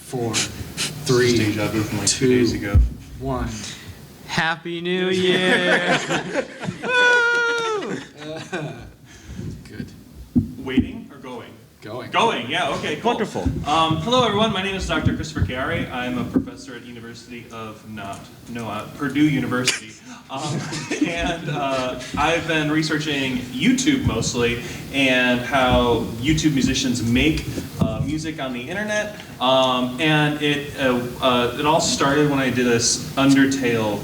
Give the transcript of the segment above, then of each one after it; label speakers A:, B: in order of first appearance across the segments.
A: 4, 3,
B: Deja vu from like 2
A: 2,
B: days ago.
A: 1.
C: Happy New Year!
A: Good.
B: Waiting or going?
A: Going.
B: Going, yeah, okay, cool.
D: Wonderful.
B: Hello, everyone. My name is Dr. Christopher Chiari. I'm a professor at Purdue University. And I've been researching YouTube mostly and how YouTube musicians make music on the internet. And it all started when I did this Undertale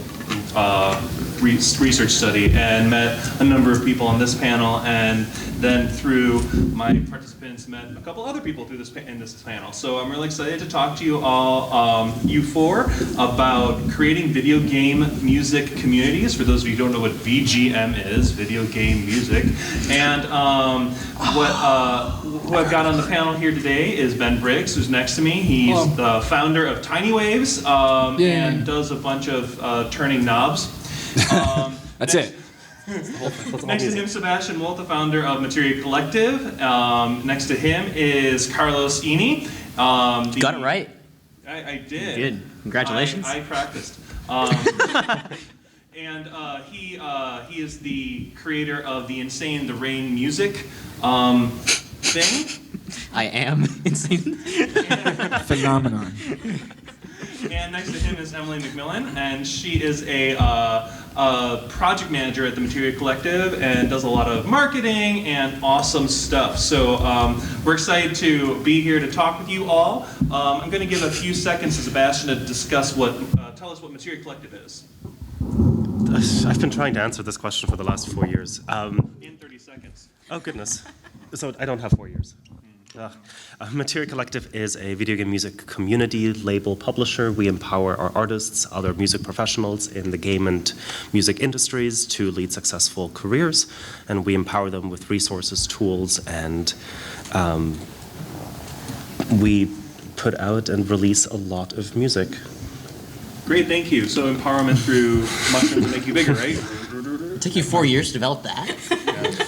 B: research study and met a number of people on this panel, and then through my participants met a couple other people through in this panel. So I'm really excited to talk to you all, you four, about creating video game music communities. For those of you who don't know what VGM is, video game music. And who I've got on the panel here today is Ben Briggs, who's next to me. He's the founder of Tiny Waves and does a bunch of turning knobs.
A: That's it.
B: Next to him, Sebastian Wolf, the founder of Materia Collective. Next to him is Carlos Ini.
C: Got it right.
B: I did.
C: Good. Congratulations.
B: I practiced. And he is the creator of the Insane the Rain music thing.
C: I am insane.
A: Phenomenon.
B: And next to him is Emily McMillan, and she is a project manager at the Materia Collective and does a lot of marketing and awesome stuff. So we're excited to be here to talk with you all. I'm going to give a few seconds to Sebastian to discuss tell us what Materia Collective is.
D: I've been trying to answer this question for the last 4 years.
B: In 30 seconds.
D: Oh, goodness. So I don't have 4 years. Materia Collective is a video game music community label publisher. We empower our artists, other music professionals in the game and music industries to lead successful careers, and we empower them with resources, tools, and we put out and release a lot of music.
B: Great, thank you. So empowerment through mushrooms make you bigger, right?
C: It took you 4 years to develop that?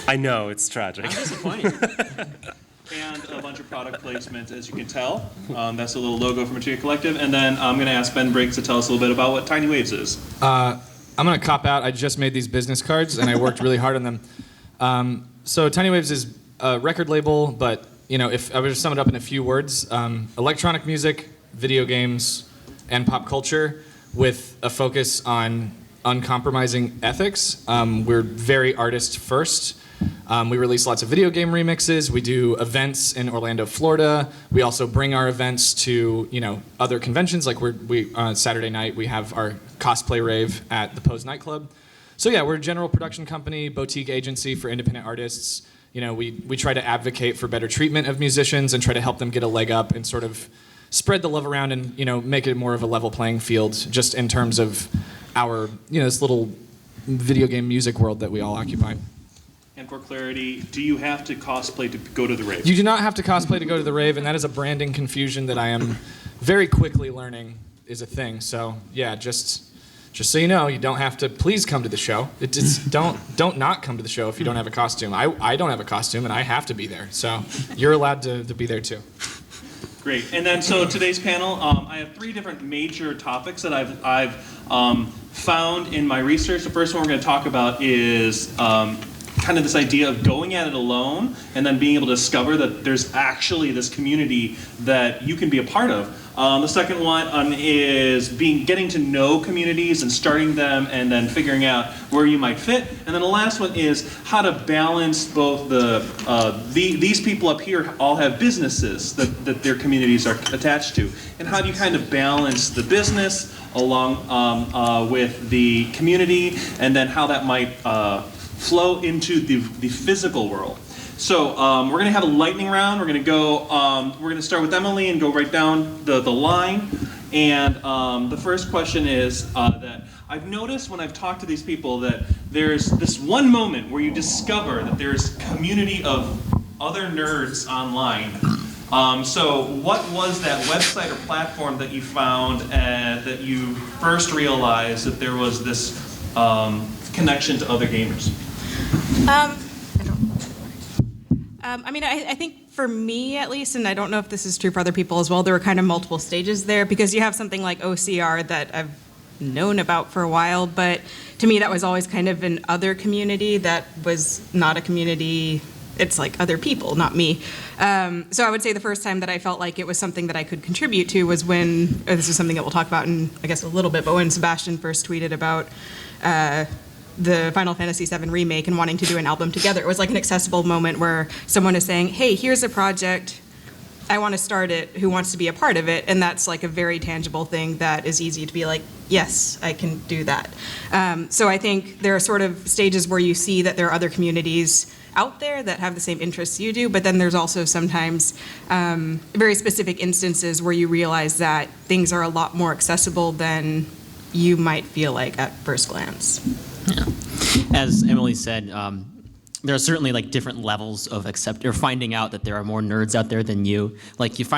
D: I know, it's tragic.
C: I'm disappointed.
B: And a bunch of product placement, as you can tell. That's a little logo for Materia Collective. And then I'm going to ask Ben Briggs to tell us a little bit about what Tiny Waves is.
A: I'm going to cop out. I just made these business cards, and I worked really hard on them. So Tiny Waves is a record label, but if I were to sum it up in a few words, electronic music, video games, and pop culture with a focus on uncompromising ethics. We're very artist first. We release lots of video game remixes. We do events in Orlando, Florida. We also bring our events to other conventions. Like we on Saturday night we have our cosplay rave at the Pose nightclub. So yeah, we're a general production company, boutique agency for independent artists. We try to advocate for better treatment of musicians and try to help them get a leg up and sort of spread the love around and make it more of a level playing field, just in terms of our this little video game music world that we all occupy.
B: And for clarity, do you have to cosplay to go to the rave?
A: You do not have to cosplay to go to the rave, and that is a branding confusion that I am very quickly learning is a thing. So yeah, just so you know, you don't have to. Please come to the show. Don't not come to the show if you don't have a costume. I don't have a costume, and I have to be there. So you're allowed to be there too.
B: Great. And then so today's panel, I have 3 different major topics that I've found in my research. The first one we're going to talk about is kind of this idea of going at it alone and then being able to discover that there's actually this community that you can be a part of. The second one is getting to know communities and starting them and then figuring out where you might fit. And then the last one is how to balance both these people up here all have businesses that their communities are attached to. And how do you kind of balance the business along with the community, and then how that might flow into the physical world. So we're going to have a lightning round. We're going to start with Emily and go right down the line. And the first question is that I've noticed when I've talked to these people that there's this one moment where you discover that there's community of other nerds online. So what was that website or platform that you found that you first realized that there was this connection to other gamers?
E: I think For me, at least, and I don't know if this is true for other people as well, there were kind of multiple stages there because you have something like OCR that I've known about for a while, but to me that was always kind of an other community that was not a community. It's like other people, not me. So I would say the first time that I felt like it was something that I could contribute to was when, this is something that we'll talk about in, I guess, a little bit, but when Sebastian first tweeted about the Final Fantasy VII Remake and wanting to do an album together. It was like an accessible moment where someone is saying, hey, here's a project, I want to start it, who wants to be a part of it? And that's like a very tangible thing that is easy to be like, yes, I can do that. So I think there are sort of stages where you see that there are other communities out there that have the same interests you do, but then there's also sometimes very specific instances where you realize that things are a lot more accessible than you might feel like at first glance.
C: Yeah. As Emily said, there are certainly like different levels of finding out that there are more nerds out there than you. Like it's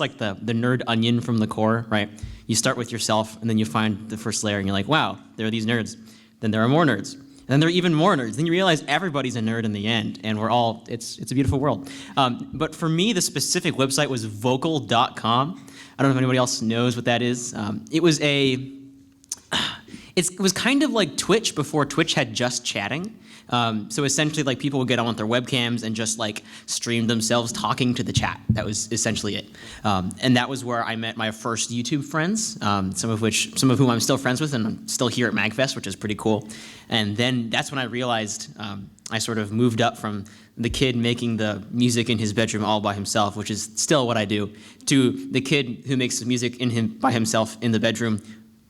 C: like the nerd onion from the core, right? You start with yourself and then you find the first layer and you're like, wow, there are these nerds. Then there are more nerds. And then there are even more nerds. Then you realize everybody's a nerd in the end, and it's a beautiful world. But for me, the specific website was vocal.com. I don't know if anybody else knows what that is. It was it was kind of like Twitch before Twitch had just chatting. So essentially, like, people would get on with their webcams and just like stream themselves talking to the chat. That was essentially it. And that was where I met my first YouTube friends, some of whom I'm still friends with, and I'm still here at MAGFest, which is pretty cool. And then that's when I realized I sort of moved up from the kid making the music in his bedroom all by himself, which is still what I do, to the kid who makes music by himself in the bedroom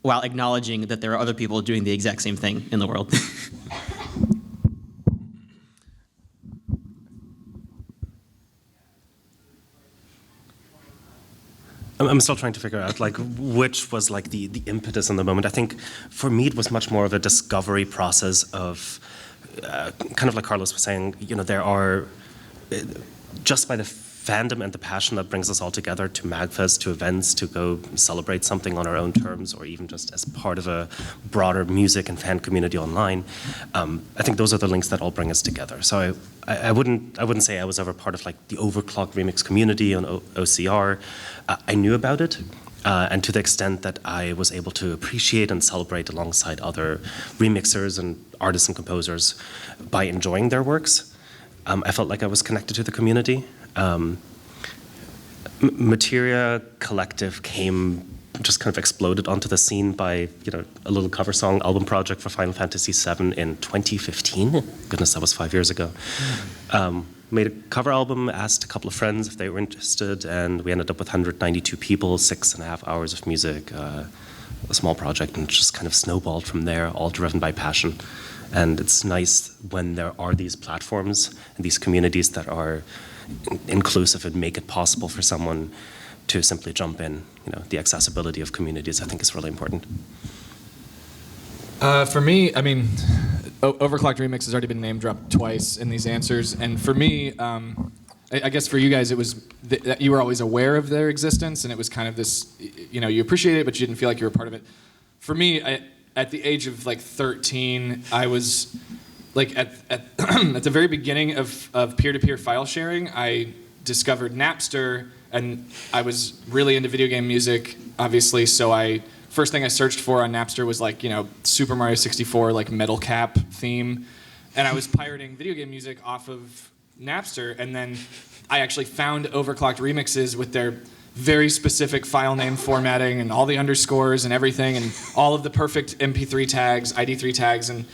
C: while acknowledging that there are other people doing the exact same thing in the world.
D: I'm still trying to figure out like which was like the impetus in the moment. I think for me it was much more of a discovery process of kind of like Carlos was saying, you know, there are just by the fandom and the passion that brings us all together to MAGFest, to events, to go celebrate something on our own terms, or even just as part of a broader music and fan community online. I think those are the links that all bring us together. So I wouldn't say I was ever part of like the Overclocked remix community on OCR. I knew about it, and to the extent that I was able to appreciate and celebrate alongside other remixers and artists and composers by enjoying their works, I felt like I was connected to the community. Materia Collective just kind of exploded onto the scene by, you know, a little cover song album project for Final Fantasy VII in 2015. Goodness, that was 5 years ago. Made a cover album, asked a couple of friends if they were interested, and we ended up with 192 people, 6.5 hours of music, a small project, and just kind of snowballed from there, all driven by passion. And it's nice when there are these platforms and these communities that are inclusive and make it possible for someone to simply jump in. You know, the accessibility of communities, I think, is really important.
A: For me, I mean, Overclocked Remix has already been name dropped twice in these answers, and for me, I guess for you guys, it was that you were always aware of their existence, and it was kind of this, you know, you appreciated it, but you didn't feel like you were part of it. For me, at the age of like 13, I was like at at the very beginning of peer-to-peer file sharing. I discovered Napster, and I was really into video game music, obviously. So first thing I searched for on Napster was like, you know, Super Mario 64 like metal cap theme, and I was pirating video game music off of Napster, and then I actually found Overclocked remixes with their very specific file name formatting and all the underscores and everything and all of the perfect MP3 tags, ID3 tags, and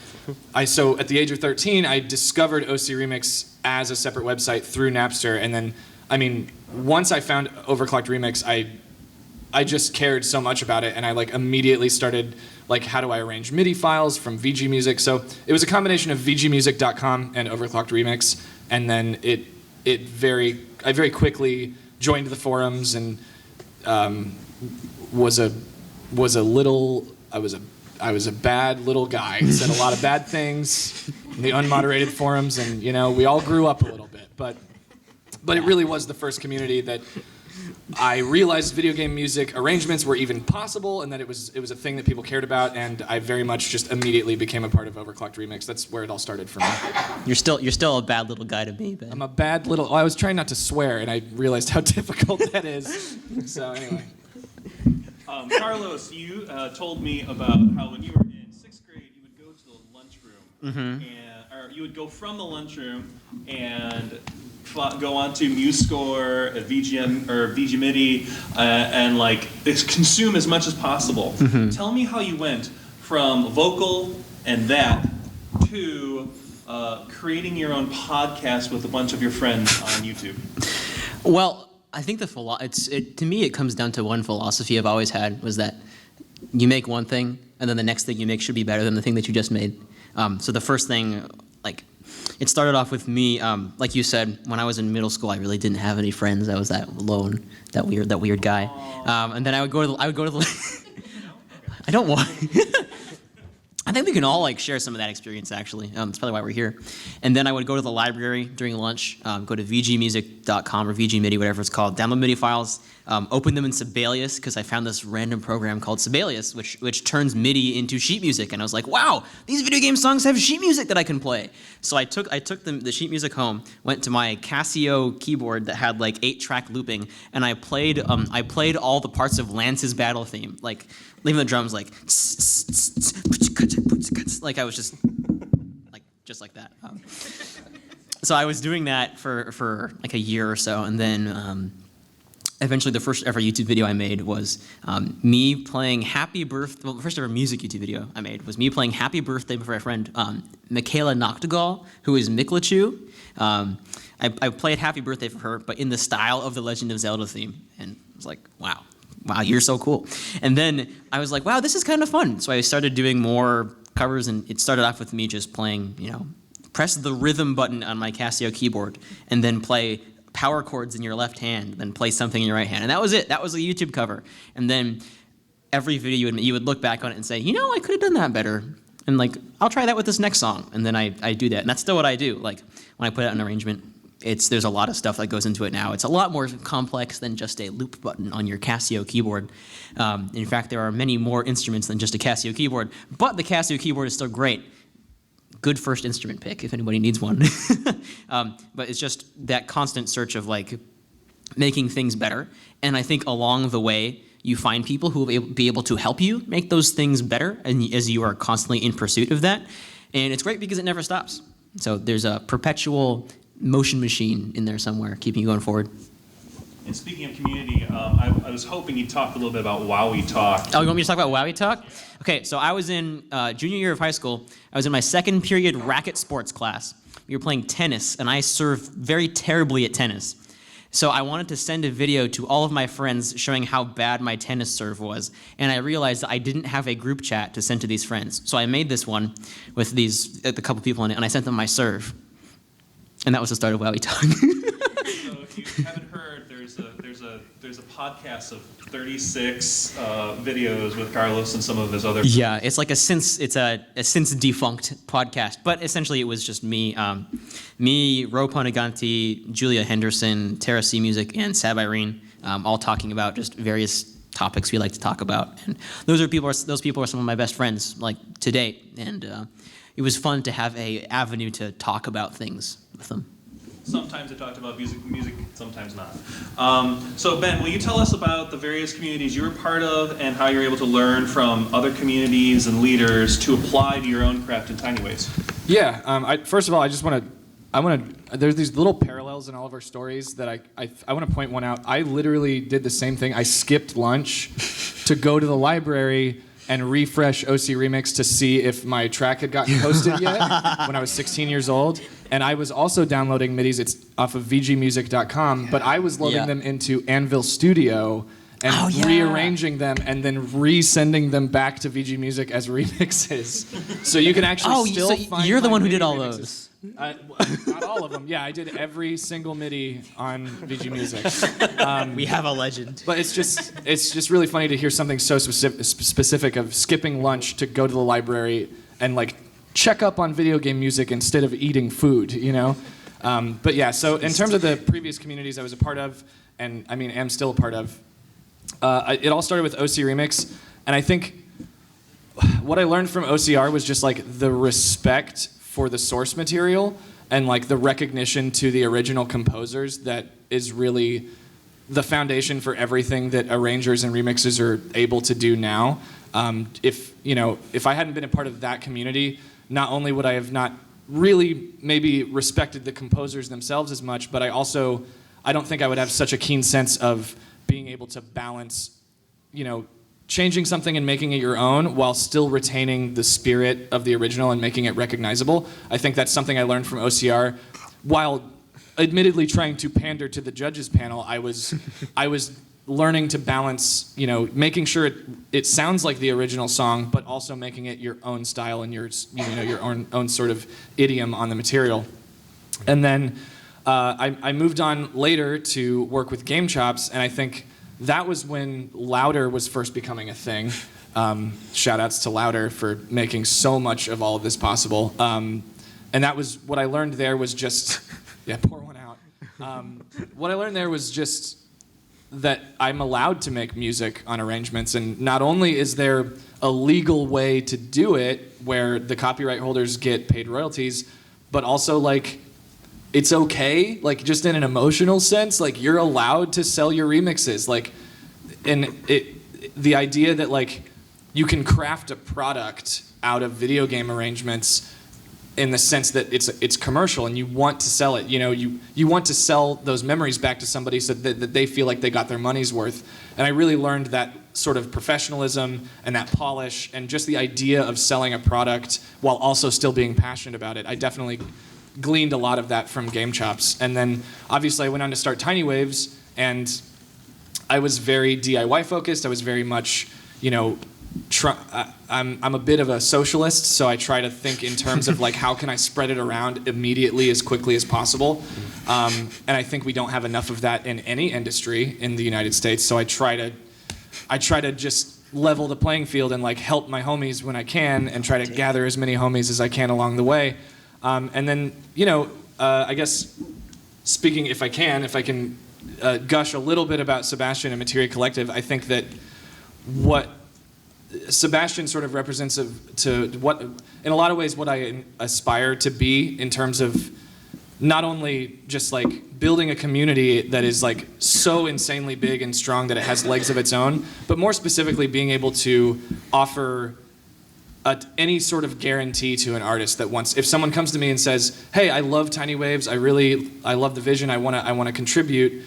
A: so at the age of 13, I discovered OC Remix as a separate website through Napster, and then, I mean, once I found Overclocked Remix, I just cared so much about it, and I like immediately started like, how do I arrange MIDI files from VG Music? So it was a combination of VGmusic.com and Overclocked Remix, and then I very quickly joined the forums and was a bad little guy. Said a lot of bad things in the unmoderated forums, and you know, we all grew up a little bit, but it really was the first community that I realized video game music arrangements were even possible, and that it was a thing that people cared about, and I very much just immediately became a part of Overclocked Remix. That's where it all started for me.
C: You're still a bad little guy to me, Ben.
A: I'm a bad little. I was trying not to swear, and I realized how difficult that is. So anyway.
B: Carlos, you told me about how when you were in 6th grade, you would go to the lunchroom, or you would go from the lunchroom and go on to MuseScore, VGM or VGMIDI, and like consume as much as possible. Tell me how you went from vocal and that to creating your own podcast with a bunch of your friends on YouTube.
C: Well, I think to me it comes down to one philosophy I've always had, was that you make one thing and then the next thing you make should be better than the thing that you just made. So the first thing, like, it started off with me, like you said, when I was in middle school, I really didn't have any friends. I was that alone, that weird guy. And then I would go to the I don't want. I think we can all like share some of that experience, actually. That's probably why we're here. And then I would go to the library during lunch, go to vgmusic.com or VGMIDI, whatever it's called, download MIDI files, open them in Sibelius, because I found this random program called Sibelius, which turns MIDI into sheet music. And I was like, wow, these video game songs have sheet music that I can play. So I took the sheet music home, went to my Casio keyboard that had like 8-track looping, and I played all the parts of Lance's battle theme, like leaving the drums like I was just like that. So I was doing that for like a year or so, and then eventually the first ever YouTube video I made was me playing Happy Birthday. Well, the first ever music YouTube video I made was me playing Happy Birthday for my friend Michaela Noctegal, who is Miklachu. I played Happy Birthday for her, but in the style of the Legend of Zelda theme, and I was like, wow, you're so cool. And then I was like, wow, this is kind of fun. So I started doing more covers, and it started off with me just playing, press the rhythm button on my Casio keyboard, and then play power chords in your left hand, then play something in your right hand. And that was it. That was a YouTube cover. And then every video you would look back on it and say, I could have done that better. And like, I'll try that with this next song. And then I do that. And that's still what I do. Like, when I put out an arrangement, there's a lot of stuff that goes into it now. It's a lot more complex than just a loop button on your Casio keyboard. In fact, there are many more instruments than just a Casio keyboard, but the Casio keyboard is still great. Good first instrument pick if anybody needs one. But it's just that constant search of like making things better. And I think along the way, you find people who will be able to help you make those things better, and as you are constantly in pursuit of that. And it's great because it never stops. So there's a perpetual motion machine in there somewhere, keeping you going forward.
B: And speaking of community, I was hoping you'd talk a little bit about Wowie Talk.
C: Oh, you want me to talk about Wowie Talk? Okay, so I was in junior year of high school. I was in my second period racket sports class. We were playing tennis, and I serve very terribly at tennis. So I wanted to send a video to all of my friends showing how bad my tennis serve was, and I realized that I didn't have a group chat to send to these friends. So I made this one with a couple people in it, and I sent them my serve. And that was the start of Wowie Talk.
B: So if you haven't heard, there's a podcast of 36 videos with Carlos and some of his other.
C: Yeah, it's like a since defunct podcast, but essentially it was just me, Ro Panaganti, Julia Henderson, Tara C Music, and Sab Irene, all talking about just various topics we like to talk about. And those people are some of my best friends, like, to date. And it was fun to have a avenue to talk about things with them.
B: Sometimes I talked about music, sometimes not. So Ben, will you tell us about the various communities you're a part of and how you're able to learn from other communities and leaders to apply to your own craft in tiny ways?
A: Yeah. First of all, there's these little parallels in all of our stories that I want to point one out. I literally did the same thing. I skipped lunch to go to the library and refresh OC Remix to see if my track had gotten posted yet when I was 16 years old. And I was also downloading MIDIs. It's off of vgmusic.com, but I was loading them into Anvil Studio and rearranging them and then resending them back to VG Music as remixes. So you can actually still find
C: you're the one who did all
A: remixes.
C: those.
A: Not all of them. Yeah, I did every single MIDI on VG Music.
C: We have a legend.
A: But it's just really funny to hear something so specific of skipping lunch to go to the library and like check up on video game music instead of eating food, But yeah, so in terms of the previous communities I was a part of, and I mean am still a part of, it all started with OC Remix, and I think what I learned from OCR was just like the respect for the source material and like the recognition to the original composers that is really the foundation for everything that arrangers and remixers are able to do now. If I hadn't been a part of that community, not only would I have not really maybe respected the composers themselves as much, but I don't think I would have such a keen sense of being able to balance, changing something and making it your own while still retaining the spirit of the original and making it recognizable. I think that's something I learned from OCR. While admittedly trying to pander to the judges panel, I was learning to balance, making sure it sounds like the original song, but also making it your own style and your own sort of idiom on the material. And then I moved on later to work with Game Chops, and I think that was when Louder was first becoming a thing. Shout outs to Louder for making so much of all of this possible. And that was what I learned there was just, yeah, pour one out. What I learned there was just that I'm allowed to make music on arrangements, and not only is there a legal way to do it where the copyright holders get paid royalties, but also like it's okay, like just in an emotional sense, like you're allowed to sell your remixes, like, and the idea that like you can craft a product out of video game arrangements in the sense that it's commercial and you want to sell it, you want to sell those memories back to somebody so that they feel like they got their money's worth. And I really learned that sort of professionalism and that polish and just the idea of selling a product while also still being passionate about it. I definitely gleaned a lot of that from Game Chops. And then obviously I went on to start Tiny Waves, and I was very DIY focused. I was very much, I'm a bit of a socialist, so I try to think in terms of like how can I spread it around immediately as quickly as possible. And I think we don't have enough of that in any industry in the United States. So I try to just level the playing field and like help my homies when I can, and try to gather as many homies as I can along the way. And then I guess speaking, if I can gush a little bit about Sebastian and Materia Collective, I think that what Sebastian sort of represents to what, in a lot of ways, what I aspire to be in terms of not only just like building a community that is like so insanely big and strong that it has legs of its own, but more specifically being able to offer any sort of guarantee to an artist that if someone comes to me and says, hey, I love Tiny Waves, I love the vision, I want to contribute,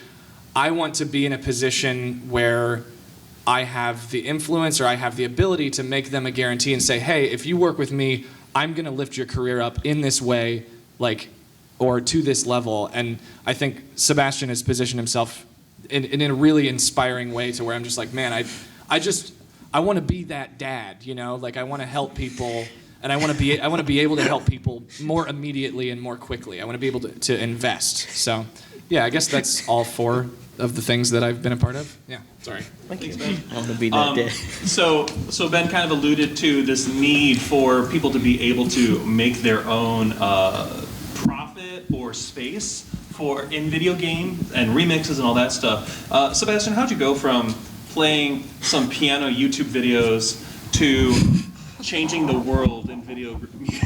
A: I want to be in a position where I have the influence or I have the ability to make them a guarantee and say, hey, if you work with me, I'm going to lift your career up in this way, like, or to this level. And I think Sebastian has positioned himself in a really inspiring way to where I'm just like, man, I want to be that dad, like I want to help people, and I want to be able to help people more immediately and more quickly. I want to be able to invest. So, yeah, I guess that's all 4 of the things that I've been a part of. Yeah, sorry.
B: Thanks, Ben.
C: I want to be that dad.
B: So Ben kind of alluded to this need for people to be able to make their own profit or space in video games and remixes and all that stuff. Sebastian, how'd you go from playing some piano YouTube videos to changing the world in video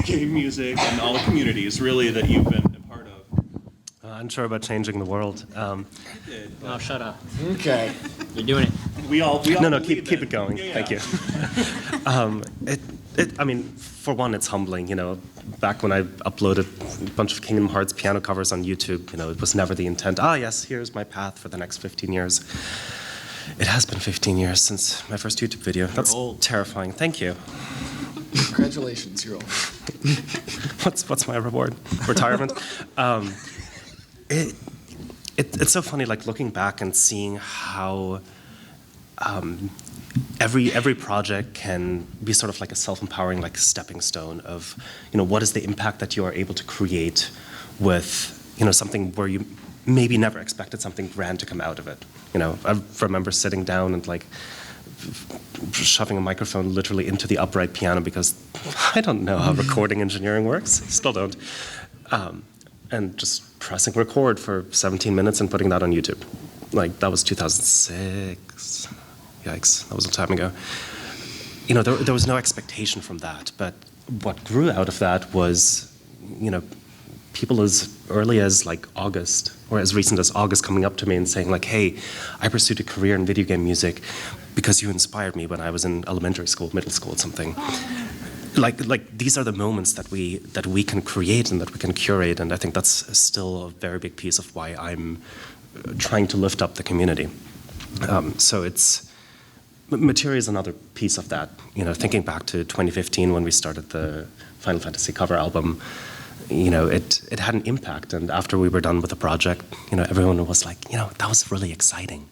B: game music and all the communities really that you've been a part of?
D: Unsure about changing the world.
C: Oh, shut up.
A: Okay.
C: You're doing it.
B: We all
D: No,
B: believe
D: keep
B: that.
D: it going.
B: Yeah,
D: Thank you. I mean, for one, it's humbling. Back when I uploaded a bunch of Kingdom Hearts piano covers on YouTube, it was never the intent. Yes, here's my path for the next 15 years. It has been 15 years since my first YouTube video. That's terrifying. Thank you.
A: Congratulations, you're old.
D: What's my reward? Retirement. It's so funny, like looking back and seeing how every project can be sort of like a self-empowering, like stepping stone of, what is the impact that you are able to create with, something where you maybe never expected something grand to come out of it. I remember sitting down and like shoving a microphone literally into the upright piano because I don't know how recording engineering works. Still don't. and just pressing record for 17 minutes and putting that on YouTube. Like, that was 2006. Yikes, that was a time ago. You know, there was no expectation from that, but what grew out of that was, you know, people as early as like August, or as recent as August, coming up to me and saying like, hey, I pursued a career in video game music because you inspired me when I was in elementary school, middle school, something. Like these are the moments that we can create and that we can curate, and I think that's still a very big piece of why I'm trying to lift up the community. So Materia is another piece of that. You know, thinking back to 2015 when we started the Final Fantasy cover album, you know, it had an impact. And after we were done with the project, you know, everyone was like, you know, that was really exciting.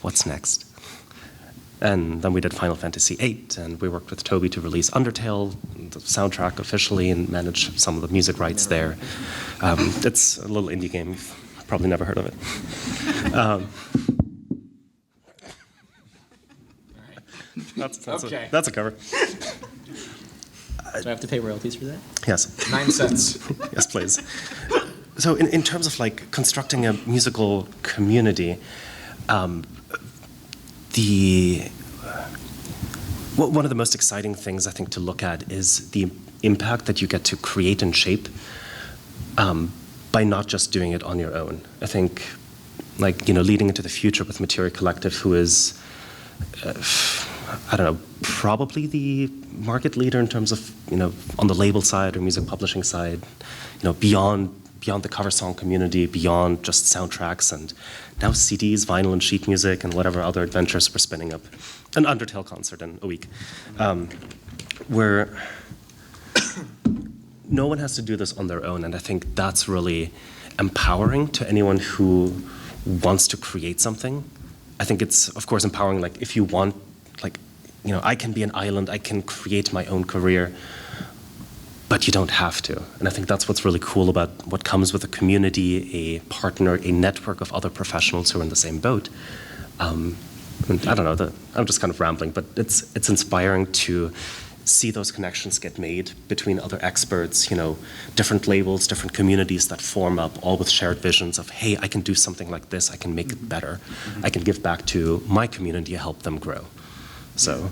D: What's next? And then we did Final Fantasy VIII, and we worked with Toby to release Undertale, the soundtrack officially, and manage some of the music rights there. It's a little indie game. You've probably never heard of it. That's a cover.
C: Do I have to pay royalties for that?
D: Yes.
A: 9 cents.
D: Yes, please. So in terms of like constructing a musical community, one of the most exciting things I think to look at is the impact that you get to create and shape by not just doing it on your own. I think, like, you know, leading into the future with Materia Collective, who is I don't know, probably the market leader in terms of, you know, on the label side or music publishing side, you know, beyond the cover song community, beyond just soundtracks, and now CDs, vinyl and sheet music, and whatever other adventures we're spinning up. An Undertale concert in a week. Where no one has to do this on their own, and I think that's really empowering to anyone who wants to create something. I think it's, of course, empowering, like, if you want, like, you know, I can be an island, I can create my own career, but you don't have to. And I think that's what's really cool about what comes with a community, a partner, a network of other professionals who are in the same boat. And I don't know, I'm just kind of rambling, but it's inspiring to see those connections get made between other experts, you know, different labels, different communities that form up, all with shared visions of, hey, I can do something like this, I can make it better. I can give back to my community to help them grow. So,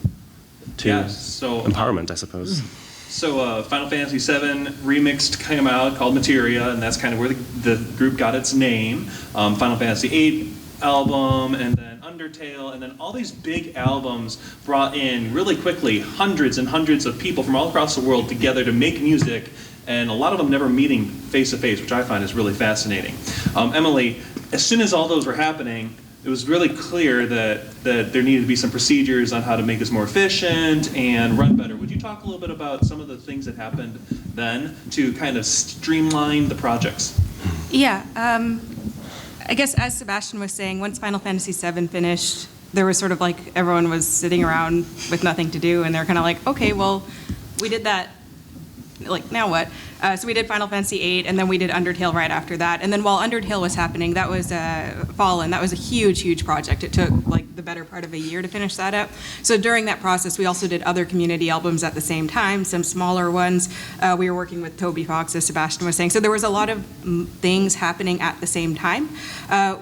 D: empowerment, I suppose.
B: So Final Fantasy VII Remixed came out, called Materia, and that's kind of where the group got its name. Final Fantasy VIII album, and then Undertale, and then all these big albums brought in really quickly hundreds and hundreds of people from all across the world together to make music, and a lot of them never meeting face to face, which I find is really fascinating. Emily, as soon as all those were happening, it was really clear that there needed to be some procedures on how to make this more efficient and run better. Would you talk a little bit about some of the things that happened then to kind of streamline the projects?
E: Yeah, I guess as Sebastian was saying, once Final Fantasy VII finished, there was sort of like everyone was sitting around with nothing to do, and they're kind of like, okay, well, we did that. Like, now what? So we did Final Fantasy VIII, and then we did Undertale right after that. And then while Undertale was happening, that was Fallen. That was a huge, huge project. It took like the better part of a year to finish that up. So during that process, we also did other community albums at the same time, some smaller ones. We were working with Toby Fox, as Sebastian was saying. So there was a lot of things happening at the same time,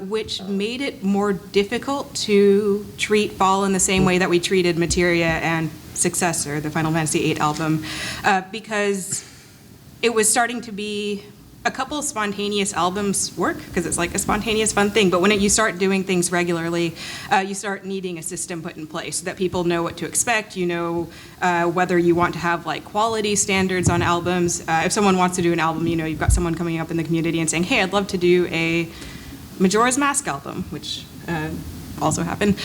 E: which made it more difficult to treat Fallen the same way that we treated Materia and Successor, the Final Fantasy VIII album, because it was starting to be a couple of spontaneous albums work because it's like a spontaneous fun thing, but when you start doing things regularly, you start needing a system put in place so that people know what to expect. You know whether you want to have like quality standards on albums. If someone wants to do an album, you know you've got someone coming up in the community and saying, hey, I'd love to do a Majora's Mask album, which also happened.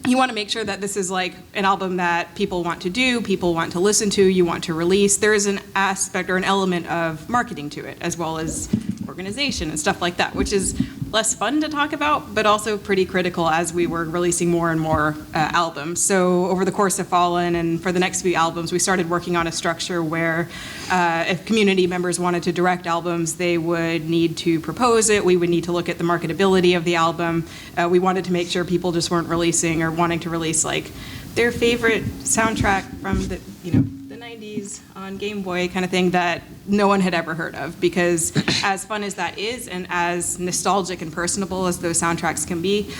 E: You want to make sure that this is like an album that people want to do, people want to listen to, you want to release. There is an aspect or an element of marketing to it, as well as organization and stuff like that, which is less fun to talk about, but also pretty critical as we were releasing more and more albums. So over the course of Fallen and for the next few albums, we started working on a structure where if community members wanted to direct albums, they would need to propose it. We would need to look at the marketability of the album. We wanted to make sure people just weren't releasing or wanting to release like their favorite soundtrack from the 90s on Game Boy kind of thing that no one had ever heard of, because as fun as that is and as nostalgic and personable as those soundtracks can be,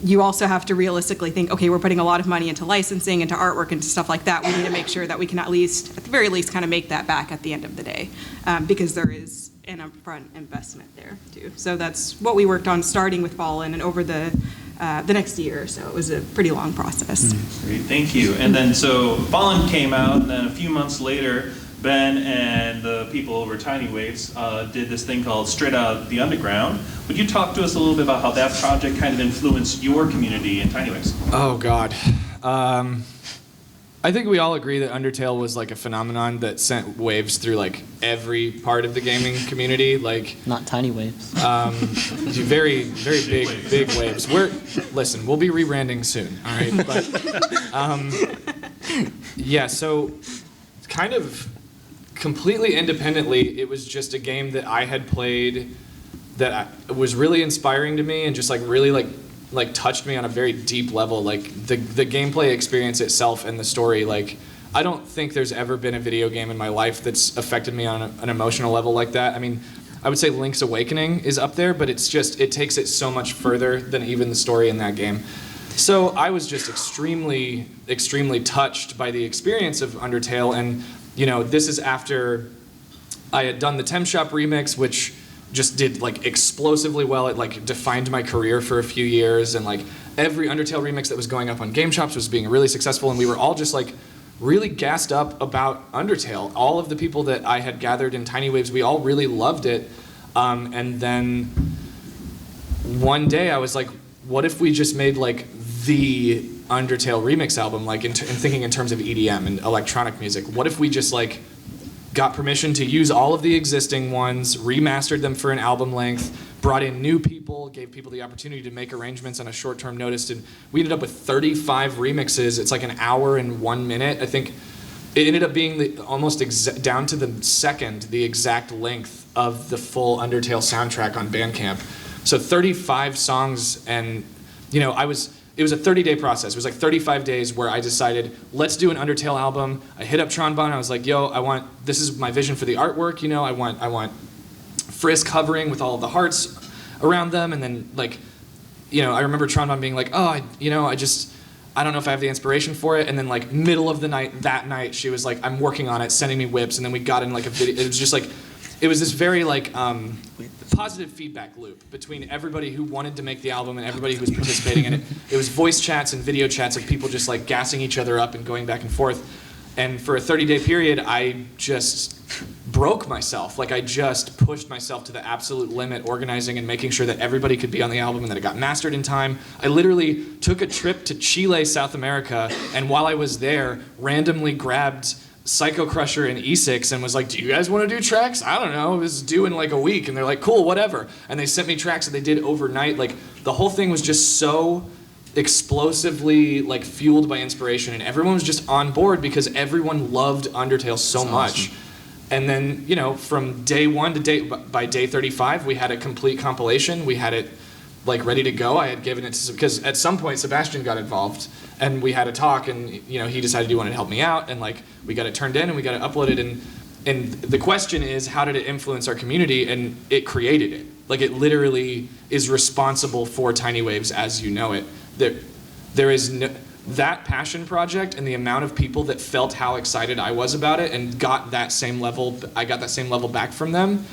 E: you also have to realistically think, okay, we're putting a lot of money into licensing, into artwork, into stuff like that. We need to make sure that we can at the very least, kind of make that back at the end of the day, because there is an upfront investment there too. So that's what we worked on, starting with Fallen and over the next year. So it was a pretty long process.
B: Great, thank you. And then so Fallen came out, and then a few months later, Ben and the people over Tiny Waves did this thing called Straight Out the Underground. Would you talk to us a little bit about how that project kind of influenced your community in Tiny Waves?
A: Oh, God. I think we all agree that Undertale was like a phenomenon that sent waves through like every part of the gaming community. Like,
C: Not tiny waves.
A: very, very big waves. Listen, we'll be rebranding soon, all right? But, yeah, so kind of completely independently, it was just a game that I had played that was really inspiring to me and just like really like touched me on a very deep level. Like the gameplay experience itself and the story, like I don't think there's ever been a video game in my life that's affected me on an emotional level like that. I mean, I would say Link's Awakening is up there, but it's just, it takes it so much further than even the story in that game. So I was just extremely, extremely touched by the experience of Undertale. And, you know, this is after I had done the Temp Shop remix, which just did like explosively well. It like defined my career for a few years, and like every Undertale remix that was going up on Game Shops was being really successful, and we were all just like really gassed up about Undertale. All of the people that I had gathered in Tiny Waves, we all really loved it. And then one day I was like, what if we just made like the Undertale remix album, like in thinking in terms of EDM and electronic music? What if we just like got permission to use all of the existing ones, remastered them for an album length, brought in new people, gave people the opportunity to make arrangements on a short-term notice, and we ended up with 35 remixes. It's like an hour and 1 minute. I think it ended up being almost down to the second, the exact length of the full Undertale soundtrack on Bandcamp. So 35 songs, and you know, it was a 30-day process. It was like 35 days where I decided, let's do an Undertale album. I hit up Tronbon. I was like, yo, this is my vision for the artwork. You know, I want Frisk hovering with all of the hearts around them. And then like, you know, I remember Tronbon being like, oh, I don't know if I have the inspiration for it. And then like middle of the night, that night, she was like, I'm working on it, sending me whips. And then we got in like a video. It was just like, it was this very like positive feedback loop between everybody who wanted to make the album and everybody who was participating in it. It was voice chats and video chats of people just like gassing each other up and going back and forth. And for a 30-day period, I just broke myself. Like I just pushed myself to the absolute limit, organizing and making sure that everybody could be on the album and that it got mastered in time. I literally took a trip to Chile, South America, and while I was there, randomly grabbed Psycho Crusher and E6 and was like, do you guys want to do tracks? I don't know, it was due in like a week. And they're like, cool, whatever. And they sent me tracks that they did overnight. Like the whole thing was just so explosively like fueled by inspiration, and everyone was just on board because everyone loved Undertale so much. Awesome. And then, you know, from day one to by day 35, we had a complete compilation. We had it like ready to go. I had given it to, because at some point Sebastian got involved and we had a talk, and you know, he decided he wanted to help me out, and like we got it turned in and we got it uploaded, and the question is, how did it influence our community? And it created it. Like it literally is responsible for Tiny Waves as you know it. There is no, that passion project and the amount of people that felt how excited I was about it and got that same level, I got that same level back from them,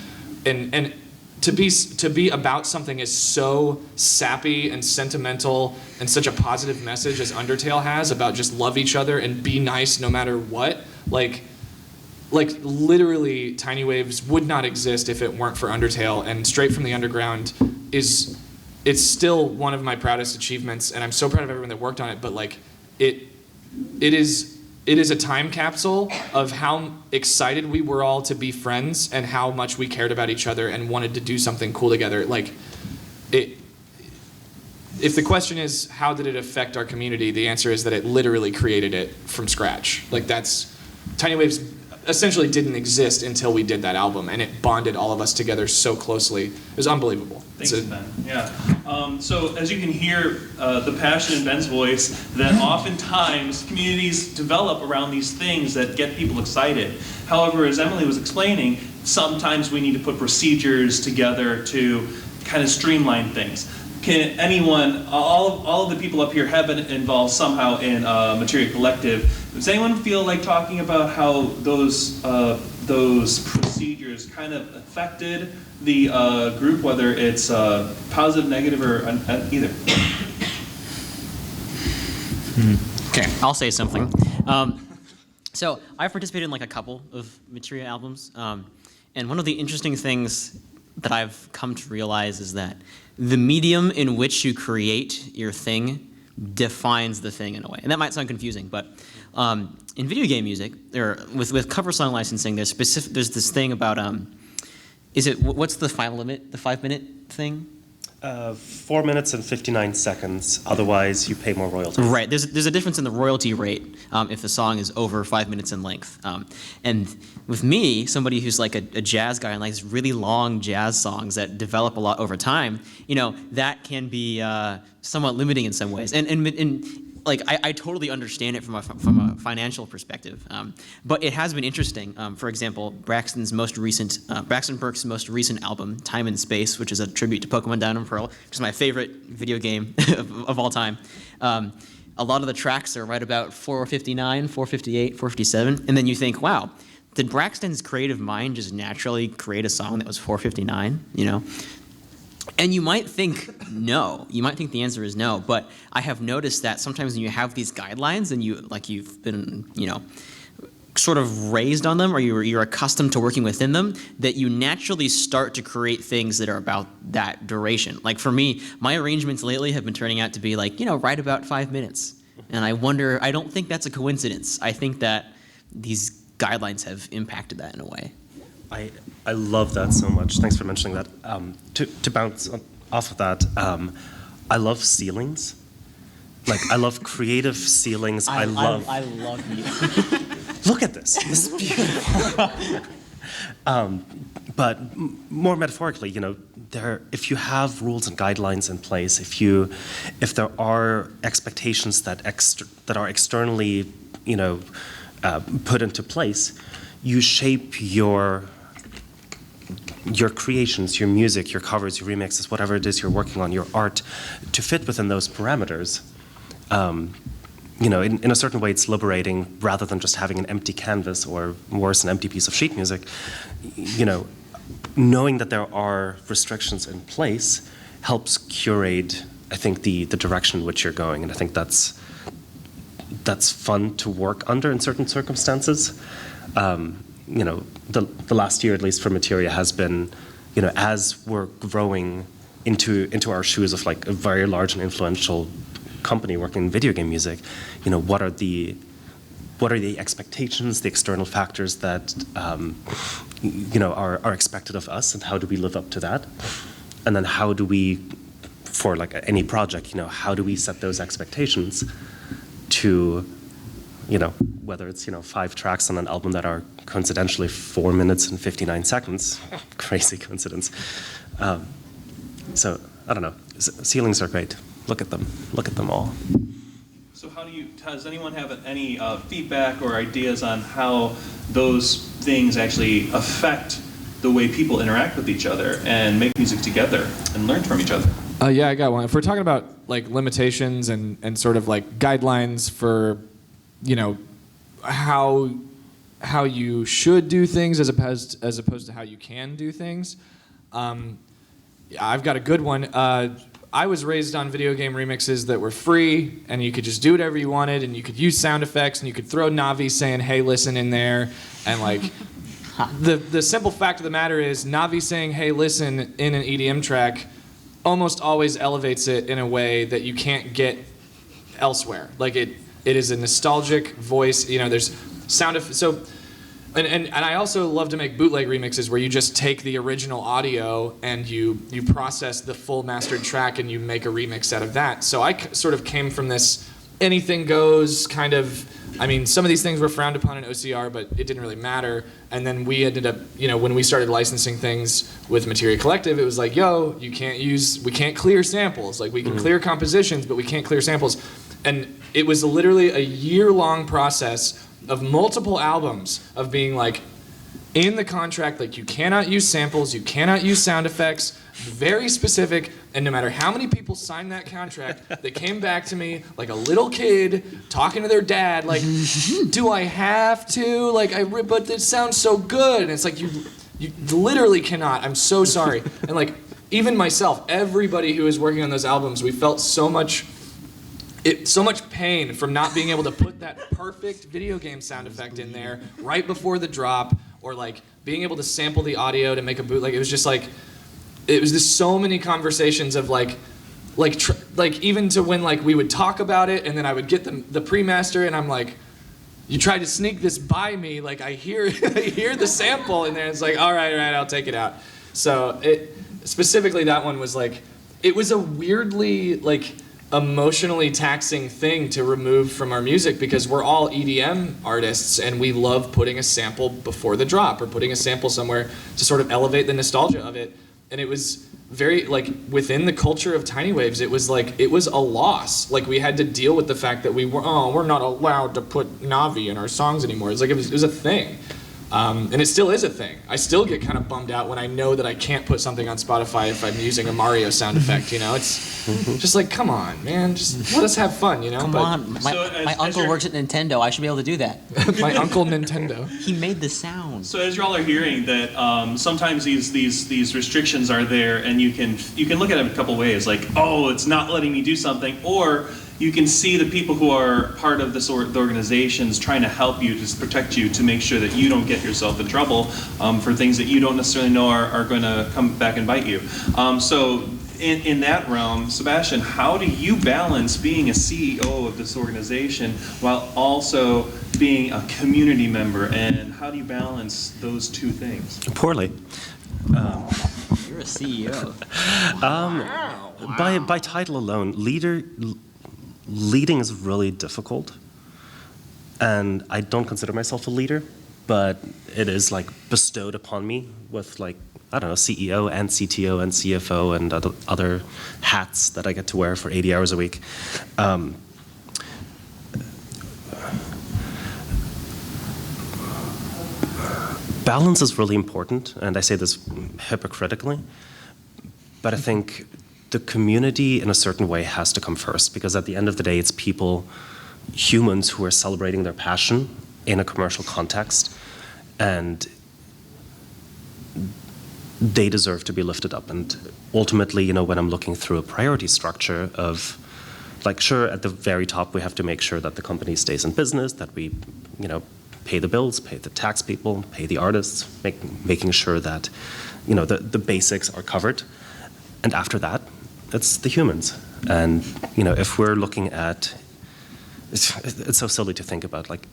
A: and to be about something as so sappy and sentimental and such a positive message as Undertale has about just love each other and be nice no matter what, like literally Tiny Waves would not exist if it weren't for Undertale. And Straight from the Underground it's still one of my proudest achievements, and I'm so proud of everyone that worked on it, but like it is a time capsule of how excited we were all to be friends and how much we cared about each other and wanted to do something cool together. Like if the question is how did it affect our community, the answer is that it literally created it from scratch. Like that's Tiny Waves essentially didn't exist until we did that album, and it bonded all of us together so closely. It was unbelievable.
B: Thanks, Ben. Yeah. So as you can hear the passion in Ben's voice, that oftentimes communities develop around these things that get people excited. However, as Emily was explaining, sometimes we need to put procedures together to kind of streamline things. Can anyone, all of the people up here have been involved somehow in Materia Collective. Does anyone feel like talking about how those procedures kind of affected the group, whether it's positive, negative, or either?
C: Okay, I'll say something. So I've participated in like a couple of Materia albums, and one of the interesting things that I've come to realize is that the medium in which you create your thing defines the thing in a way. And that might sound confusing, but in video game music, or with cover song licensing, there's this thing about, what's the final limit, the 5-minute thing?
D: 4 minutes and 59 seconds. Otherwise, you pay more royalties.
C: Right. There's a difference in the royalty rate if the song is over 5 minutes in length. And with me, somebody who's like a jazz guy and likes really long jazz songs that develop a lot over time, that can be somewhat limiting in some ways. And like I totally understand it from a financial perspective, but it has been interesting. For example, Braxton Burke's most recent album, Time and Space, which is a tribute to Pokemon Diamond and Pearl, which is my favorite video game of all time. A lot of the tracks are right about 4:59, 4:58, 4:57, and then you think, wow, did Braxton's creative mind just naturally create a song that was 4:59? And you might think no. You might think the answer is no. But I have noticed that sometimes when you have these guidelines and you've been, sort of raised on them, or you're accustomed to working within them, that you naturally start to create things that are about that duration. Like for me, my arrangements lately have been turning out to be like, right about 5 minutes. And I don't think that's a coincidence. I think that these guidelines have impacted that in a way.
D: I love that so much. Thanks for mentioning that. To bounce off of that, I love ceilings. Like, I love creative ceilings. I love
C: you.
D: Look at this. This is beautiful. But more metaphorically, if you have rules and guidelines in place, if there are expectations that are externally, put into place, you shape your creations, your music, your covers, your remixes, whatever it is you're working on, your art, to fit within those parameters. In a certain way, it's liberating rather than just having an empty canvas or worse, an empty piece of sheet music. Knowing that there are restrictions in place helps curate, I think, the direction in which you're going, and I think that's fun to work under in certain circumstances. The last year, at least for Materia, has been, as we're growing into our shoes of like a very large and influential company working in video game music, what are the expectations, the external factors that are expected of us, and how do we live up to that? And then how do we, for like any project, how do we set those expectations to, whether it's 5 tracks on an album that are coincidentally 4 minutes and 59 seconds, crazy coincidence. So I don't know. Ceilings are great. Look at them all.
B: So does anyone have any feedback or ideas on how those things actually affect the way people interact with each other and make music together and learn from each other?
A: Yeah, I got one. If we're talking about like limitations and sort of like guidelines for, how you should do things as opposed to how you can do things, I've got a good one. I was raised on video game remixes that were free, and you could just do whatever you wanted, and you could use sound effects, and you could throw Navi saying, "Hey, listen" in there, and like, the simple fact of the matter is, Navi saying, "Hey, listen" in an EDM track almost always elevates it in a way that you can't get elsewhere. Like it is a nostalgic voice. There's sound effects. So. And I also love to make bootleg remixes where you just take the original audio and you process the full mastered track and you make a remix out of that. So I sort of came from this anything goes kind of I mean, some of these things were frowned upon in OCR, but it didn't really matter. And then we ended up, when we started licensing things with Materia Collective, it was like, yo, we can't clear samples. Like, we can clear compositions, but we can't clear samples. And it was literally a year-long process of multiple albums of being like, in the contract, like, you cannot use samples, you cannot use sound effects, very specific, and no matter how many people signed that contract, they came back to me like a little kid talking to their dad, like, do I have to? Like, but it sounds so good. And it's like, you literally cannot. I'm so sorry. And like, even myself, everybody who was working on those albums, we felt so much pain from not being able to put that perfect video game sound effect in there right before the drop, or like being able to sample the audio to make a bootleg. It was just like, it was just so many conversations of like even to when like we would talk about it, and then I would get the pre-master, and I'm like, you tried to sneak this by me, like I hear the sample in there. It's like, all right, I'll take it out. So specifically that one was like, it was a weirdly like emotionally taxing thing to remove from our music, because we're all EDM artists and we love putting a sample before the drop or putting a sample somewhere to sort of elevate the nostalgia of it. And it was very, like, within the culture of Tiny Waves, it was a loss. Like, we had to deal with the fact that we're not allowed to put Navi in our songs anymore. It's like, it was a thing. And it still is a thing. I still get kind of bummed out when I know that I can't put something on Spotify if I'm using a Mario sound effect, It's just like, come on, man, just let us have fun,
C: Come on, my uncle works at Nintendo. I should be able to do that.
A: My uncle Nintendo.
C: He made the sound.
B: So as y'all are hearing that sometimes these restrictions are there, and you can look at it a couple ways, like, oh, it's not letting me do something, or you can see the people who are part of the organizations trying to help you, to protect you, to make sure that you don't get yourself in trouble for things that you don't necessarily know are going to come back and bite you. So in that realm, Sebastian, how do you balance being a CEO of this organization while also being a community member, and how do you balance those two things?
D: Poorly.
C: You're a CEO.
D: By title alone, leading is really difficult, and I don't consider myself a leader, but it is like bestowed upon me with, like, I don't know, CEO and CTO and CFO and other hats that I get to wear for 80 hours a week. Balance is really important, and I say this hypocritically, but I think the community in a certain way has to come first, because at the end of the day, it's people, humans, who are celebrating their passion in a commercial context, and they deserve to be lifted up. And ultimately, when I'm looking through a priority structure of, like, sure, at the very top, we have to make sure that the company stays in business, that we, pay the bills, pay the tax people, pay the artists, making sure that, the basics are covered. And after that, it's the humans. And, if we're looking at, it's so silly to think about, like,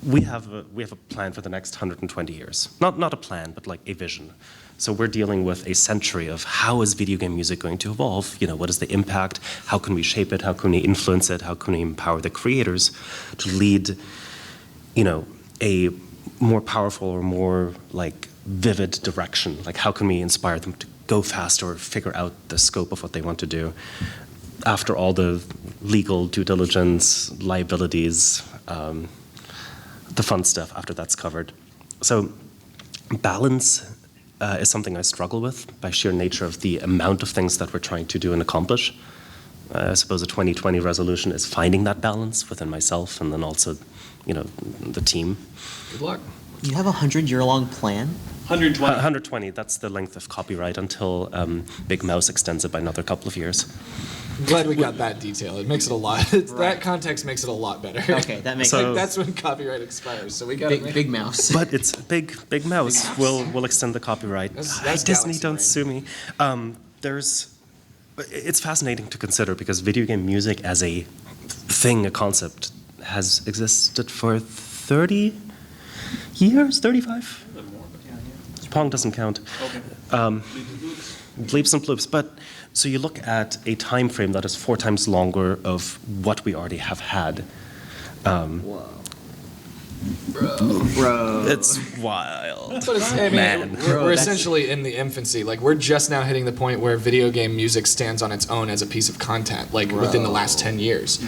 D: we have a plan for the next 120 years. Not a plan, but like a vision. So we're dealing with a century of how is video game music going to evolve? What is the impact? How can we shape it? How can we influence it? How can we empower the creators to lead, a more powerful or more, like, vivid direction? Like, how can we inspire them to go faster or figure out the scope of what they want to do after all the legal due diligence, liabilities, the fun stuff after that's covered? So balance is something I struggle with by sheer nature of the amount of things that we're trying to do and accomplish. I suppose a 2020 resolution is finding that balance within myself, and then also, the team.
A: Good luck.
C: You have a 100-year-long plan?
B: 120.
D: 120, that's the length of copyright until Big Mouse extends it by another couple of years.
A: I'm glad we got that detail. It makes it a lot. That context makes it a lot better.
C: Okay, that makes
D: So-
C: sense.
A: Like, that's when copyright expires. So we got to
C: Big mouse.
D: But it's Big Mouse will extend the copyright.
A: That's
D: Disney,
A: Galaxy
D: don't
A: Brain.
D: sue me. It's fascinating to consider, because video game music as a thing, a concept, has existed for 30 years, 35? Pong doesn't count.
B: Okay.
D: Bleeps and bloops. But so you look at a time frame that is 4 times longer of what we already have had.
C: Bro.
D: It's wild.
A: That's what it's, I mean,
D: Man.
A: we're essentially in the infancy. Like, we're just now hitting the point where video game music stands on its own as a piece of content, like, within the last 10 years.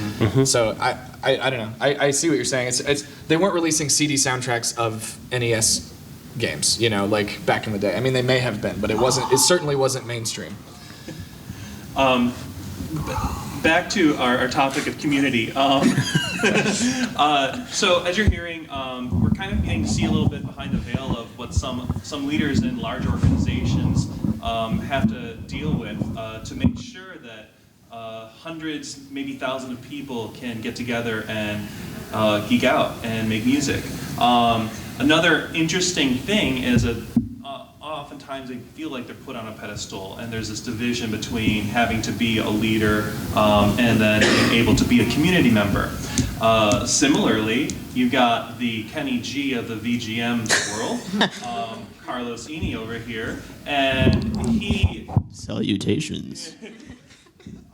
A: So, I don't know. I see what you're saying. It's they weren't releasing CD soundtracks of NES games, you know, like, back in the day. I mean, they may have been, but it certainly wasn't mainstream.
B: Back to our topic of community. So as you're hearing, we're kind of getting to see a little bit behind the veil of what some leaders in large organizations have to deal with to make sure that hundreds, maybe thousands of people can get together and geek out and make music. Another interesting thing is that oftentimes they feel like they're put on a pedestal, and there's this division between having to be a leader and then being able to be a community member. Similarly, you've got the Kenny G of the VGM world, Carlos Eni over here, and he...
C: Salutations.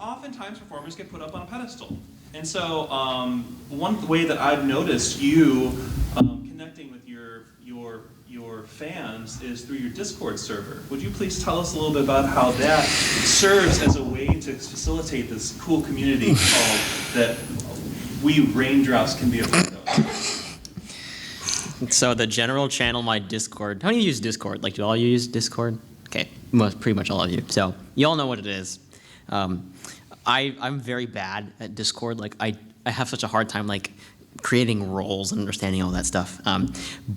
B: Oftentimes performers get put up on a pedestal. And so one way that I've noticed you connecting with your fans is through your Discord server. Would you please tell us a little bit about how that serves as a way to facilitate this cool community called that we raindrops can be a part of?
C: So the general channel, my Discord. How do you use Discord? Like, do all you use Discord? Okay, pretty much all of you. So you all know what it is. I'm very bad at Discord. Like, I have such a hard time like creating roles and understanding all that stuff.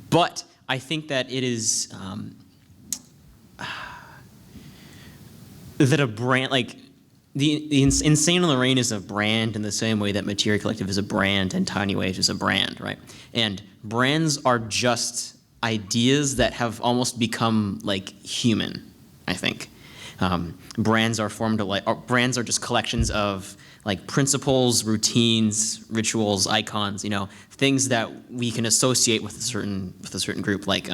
C: But I think that it is that a brand, like the Insane Lorraine is a brand in the same way that Materia Collective is a brand and Tiny Waves is a brand, right? And brands are just ideas that have almost become like human, I think. Brands are formed of brands are just collections of like principles, routines, rituals, icons, you know, things that we can associate with a certain group. Like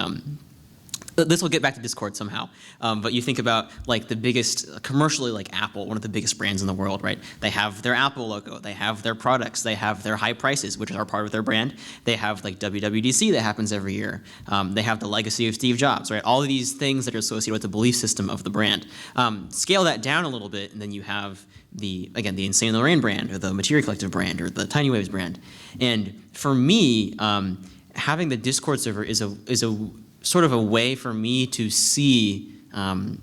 C: this will get back to Discord somehow, but you think about like the biggest commercially, like Apple, one of the biggest brands in the world, right? They have their Apple logo, they have their products, they have their high prices, which are part of their brand. They have like WWDC that happens every year. They have the legacy of Steve Jobs, right? All of these things that are associated with the belief system of the brand. Scale that down a little bit, and then you have the Insane Lorraine brand, or the Materia Collective brand, or the Tiny Waves brand. And for me, having the Discord server is a sort of a way for me to see, well,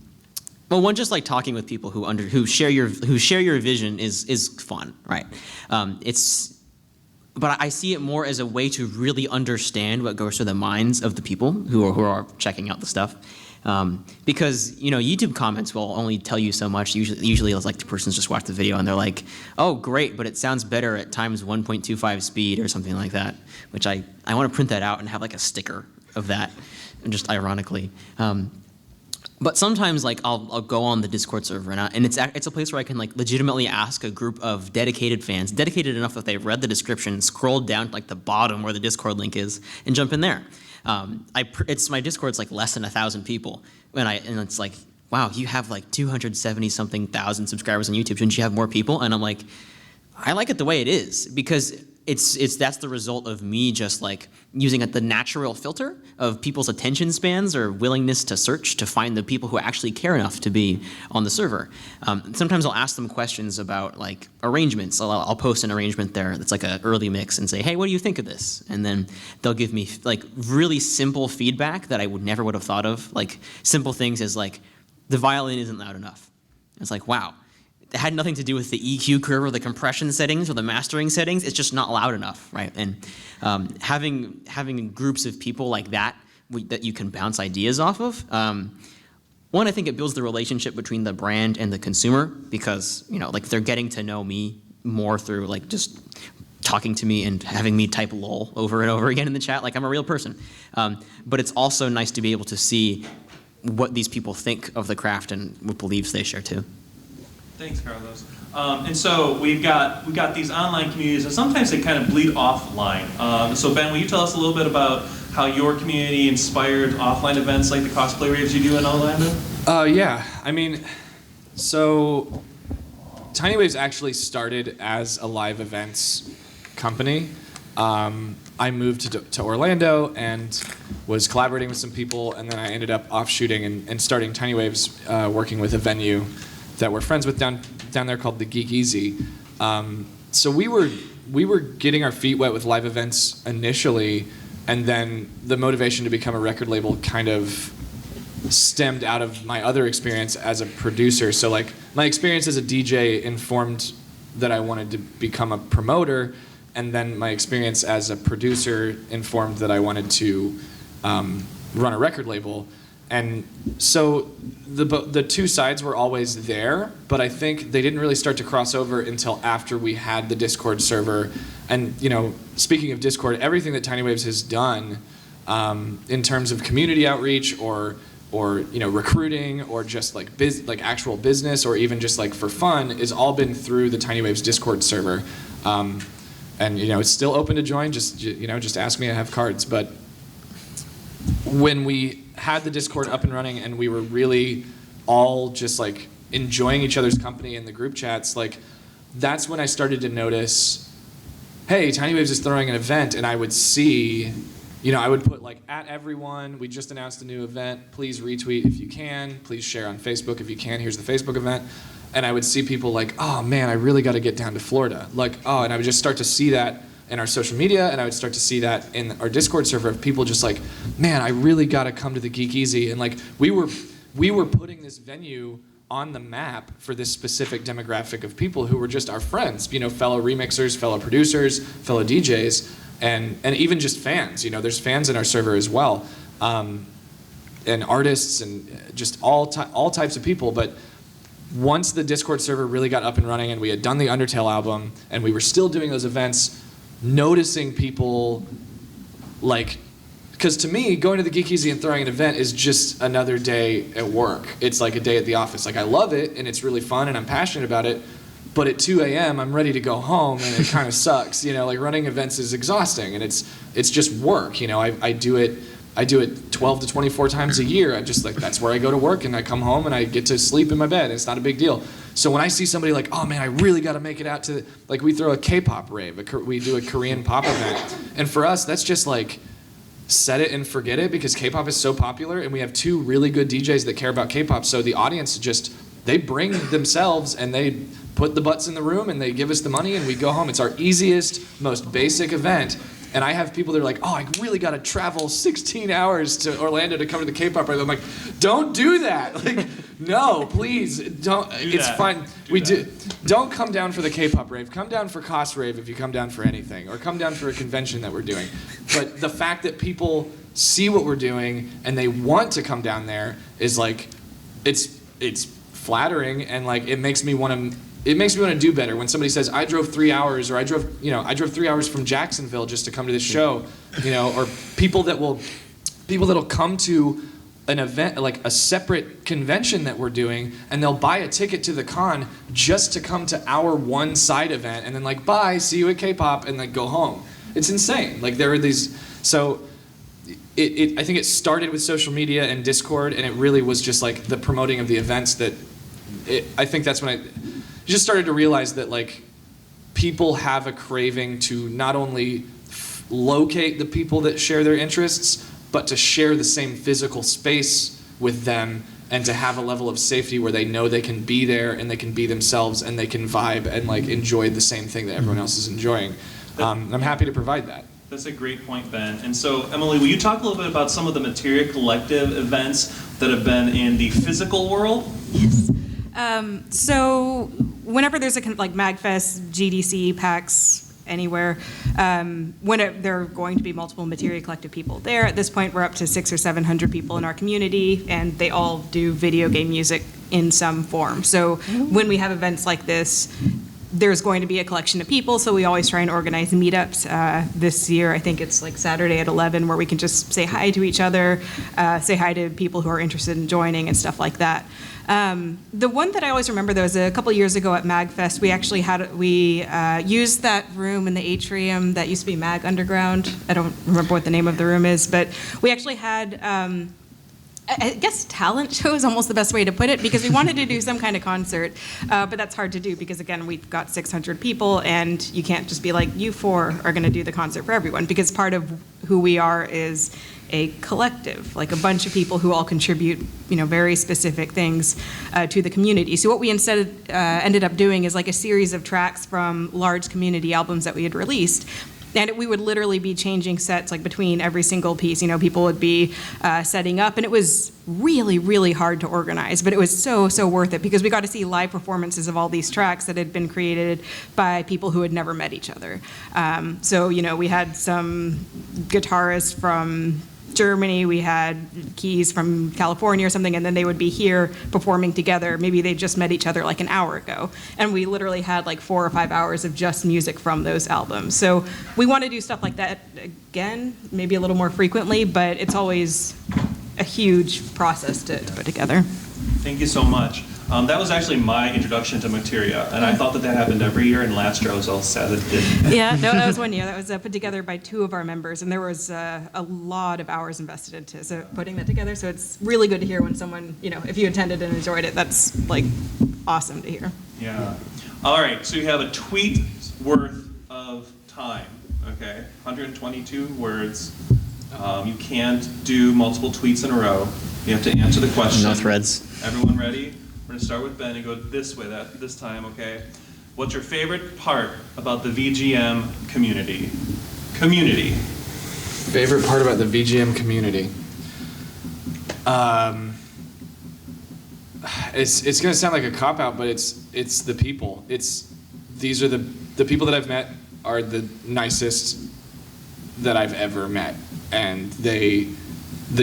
C: one, just like talking with people who share your vision is fun, right? But I see it more as a way to really understand what goes through the minds of the people who are checking out the stuff. Because, you know, YouTube comments will only tell you so much. Usually it's like the person's just watched the video and they're like, oh, great, but it sounds better at times 1.25 speed or something like that, which I want to print that out and have like a sticker of that, just ironically. But sometimes, like, I'll go on the Discord server, and it's a place where I can, like, legitimately ask a group of dedicated fans, dedicated enough that they've read the description, scrolled down to, like, the bottom where the Discord link is, and jump in there. My Discord's, like, less than 1,000 people, and it's like, wow, you have, like, 270-something thousand subscribers on YouTube. Shouldn't you have more people? And I'm like, I like it the way it is, because that's the result of me just like using the natural filter of people's attention spans or willingness to search to find the people who actually care enough to be on the server. Sometimes I'll ask them questions about like arrangements. I'll post an arrangement there that's like an early mix and say, hey, what do you think of this? And then they'll give me like really simple feedback that I never would have thought of. Like simple things as like, the violin isn't loud enough. It's like, wow. It had nothing to do with the EQ curve or the compression settings or the mastering settings. It's just not loud enough, right? And having groups of people like that that you can bounce ideas off of. One, I think it builds the relationship between the brand and the consumer because, you know, like they're getting to know me more through like just talking to me and having me type lol over and over again in the chat. Like I'm a real person. But it's also nice to be able to see what these people think of the craft and what beliefs they share too.
B: Thanks, Carlos. And so we've got these online communities, and sometimes they kind of bleed offline. So Ben, will you tell us a little bit about how your community inspired offline events like the cosplay raves you do in Orlando?
A: Yeah. I mean, so Tiny Waves actually started as a live events company. I moved to Orlando and was collaborating with some people, and then I ended up offshooting and starting Tiny Waves, working with a venue that we're friends with down there called the Geek Easy. So we were getting our feet wet with live events initially, and then the motivation to become a record label kind of stemmed out of my other experience as a producer. So like my experience as a DJ informed that I wanted to become a promoter, and then my experience as a producer informed that I wanted to run a record label. And so the two sides were always there, but I think they didn't really start to cross over until after we had the Discord server. And speaking of Discord, everything that Tiny Waves has done in terms of community outreach or recruiting or just like actual business or even just like for fun is all been through the Tiny Waves Discord server. And it's still open to join. Just ask me. I have cards. But when we had the Discord up and running and we were really all just like enjoying each other's company in the group chats, like that's when I started to notice, hey, Tiny Waves is throwing an event, and I would see, I would put like at everyone, we just announced a new event. Please retweet if you can. Please share on Facebook if you can. Here's the Facebook event. And I would see people like, oh man, I really got to get down to Florida. And I would just start to see that in our social media, and I would start to see that in our Discord server of people just like, man, I really got to come to the Geek Easy. And like we were putting this venue on the map for this specific demographic of people who were just our friends, fellow remixers, fellow producers, fellow DJs, and even just fans. There's fans in our server as well, and artists and just all types of people. But once the Discord server really got up and running and we had done the Undertale album and we were still doing those events, noticing people because to me, going to the Geek Easy and throwing an event is just another day at work. It's like a day at the office. Like I love it and it's really fun and I'm passionate about it, but at 2 a.m. I'm ready to go home and it kind of sucks. Like running events is exhausting and it's just work. I do it 12 to 24 times a year. That's where I go to work and I come home and I get to sleep in my bed. It's not a big deal. So when I see somebody like, oh man, I really got to make it out to, we throw a K-pop rave, we do a Korean pop event. And for us, that's just like, set it and forget it because K-pop is so popular and we have two really good DJs that care about K-pop. So the audience they bring themselves and they put the butts in the room and they give us the money and we go home. It's our easiest, most basic event. And I have people that are like, oh, I really got to travel 16 hours to Orlando to come to the K-pop rave. I'm like, don't do that. No, please, don't. It's fine. Don't come down for the K-pop rave. Come down for Cost Rave if you come down for anything, or come down for a convention that we're doing. But the fact that people see what we're doing and they want to come down there is like, it's flattering and like it makes me want to do better when somebody says I drove 3 hours or I drove 3 hours from Jacksonville just to come to this show, or people that'll come to an event like a separate convention that we're doing and they'll buy a ticket to the con just to come to our one side event and then like bye, see you at K-pop and like go home. It's insane. Like there are these I think it started with social media and Discord and it really was just like the promoting of the events I think that's when I just started to realize that like people have a craving to not only locate the people that share their interests, but to share the same physical space with them and to have a level of safety where they know they can be there and they can be themselves and they can vibe and like enjoy the same thing that everyone else is enjoying. I'm happy to provide that.
B: That's a great point, Ben. And so, Emily, will you talk a little bit about some of the Materia Collective events that have been in the physical world?
E: Yes. So whenever there's like MAGFest, GDC, PAX, anywhere, there are going to be multiple Materia Collective people there. At this point, we're up to 600 or 700 people in our community, and they all do video game music in some form. So when we have events like this, there's going to be a collection of people, so we always try and organize meetups. This year, I think it's like Saturday at 11, where we can just say hi to each other, say hi to people who are interested in joining and stuff like that. The one that I always remember, though, is a couple years ago at MAGFest, we used that room in the atrium that used to be MAG Underground. I don't remember what the name of the room is, but we actually had I guess talent show is almost the best way to put it, because we wanted to do some kind of concert, but that's hard to do because, again, we've got 600 people, and you can't just be like, you four are going to do the concert for everyone, because part of who we are is a collective, like a bunch of people who all contribute, very specific things to the community. So what we instead ended up doing is like a series of tracks from large community albums that we had released. And we would literally be changing sets like between every single piece. People would be setting up, and it was really, really hard to organize, but it was so, so worth it because we got to see live performances of all these tracks that had been created by people who had never met each other. So, we had some guitarists from Germany, we had keys from California or something, and then they would be here performing together. Maybe they just met each other like an hour ago. And we literally had like 4 or 5 hours of just music from those albums. So we want to do stuff like that again, maybe a little more frequently, but it's always a huge process to put together.
B: Thank you so much. That was actually my introduction to Materia, and I thought that happened every year, and last year I was all sad that it didn't.
E: Yeah, no, that was one year. That was put together by 2 of our members, and there was a lot of hours invested into putting that together. So it's really good to hear when someone, if you attended and enjoyed it, that's like awesome to hear.
B: Yeah. All right, so you have a tweet worth of time, okay? 122 words. You can't do multiple tweets in a row. You have to answer the question.
C: No threads.
B: Everyone ready? We're gonna start with Ben and go this way this time, okay? What's your favorite part about the VGM community?
A: Favorite part about the VGM community? It's gonna sound like a cop-out, but it's the people. These are the people that I've met are the nicest that I've ever met, and the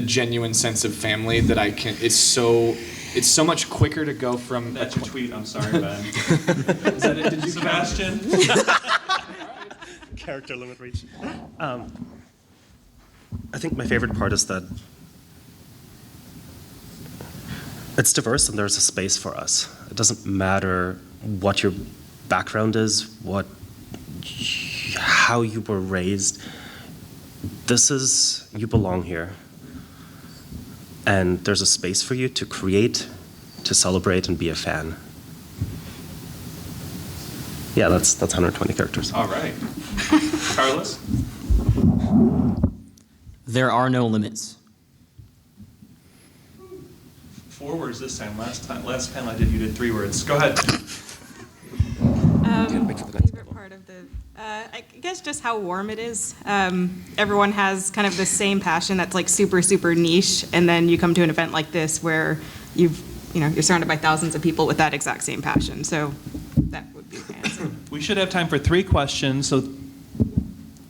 A: genuine sense of family that I can. It's so much quicker to go from.
B: That's your tweet. I'm sorry, Ben.
A: Is that it? Did you
B: Sebastian?
D: Character limit reach. I think my favorite part is that it's diverse and there's a space for us. It doesn't matter what your background is, how you were raised. You belong here. And there's a space for you to create, to celebrate, and be a fan. Yeah, that's 120 characters.
B: All right. Carlos?
C: There are no limits.
B: 4 words this time. Last panel I did, you did 3 words. Go ahead.
E: Favorite part of the, I guess just how warm it is. Everyone has kind of the same passion that's like super, super niche, and then you come to an event like this where you're surrounded by thousands of people with that exact same passion. So that would be my answer.
B: We should have time for 3 questions, so